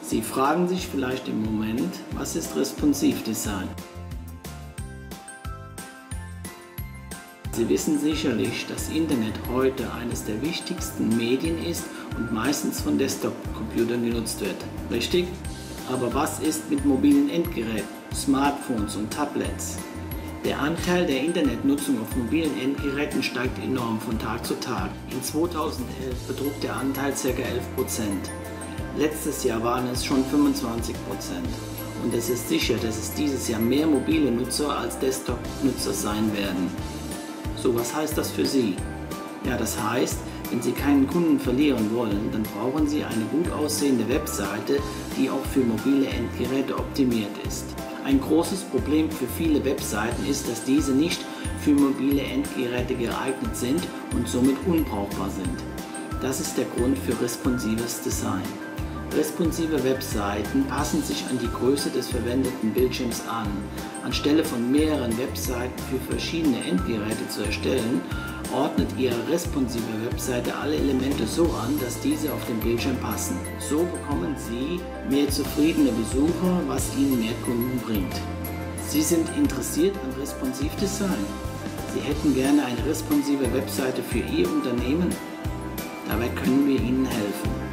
Sie fragen sich vielleicht im Moment, was ist Responsive Design? Sie wissen sicherlich, dass Internet heute eines der wichtigsten Medien ist und meistens von Desktop-Computern genutzt wird. Richtig? Aber was ist mit mobilen Endgeräten, Smartphones und Tablets? Der Anteil der Internetnutzung auf mobilen Endgeräten steigt enorm von Tag zu Tag. In 2011 betrug der Anteil ca. 11%. Letztes Jahr waren es schon 25%. Und es ist sicher, dass es dieses Jahr mehr mobile Nutzer als Desktop-Nutzer sein werden. So, was heißt das für Sie? Ja, das heißt, wenn Sie keinen Kunden verlieren wollen, dann brauchen Sie eine gut aussehende Webseite, die auch für mobile Endgeräte optimiert ist. Ein großes Problem für viele Webseiten ist, dass diese nicht für mobile Endgeräte geeignet sind und somit unbrauchbar sind. Das ist der Grund für responsives Design. Responsive Webseiten passen sich an die Größe des verwendeten Bildschirms an. Anstelle von mehreren Webseiten für verschiedene Endgeräte zu erstellen, ordnet Ihre responsive Webseite alle Elemente so an, dass diese auf den Bildschirm passen. So bekommen Sie mehr zufriedene Besucher, was Ihnen mehr Kunden bringt. Sie sind interessiert an Responsive Design. Sie hätten gerne eine responsive Webseite für Ihr Unternehmen. Dabei können wir Ihnen helfen.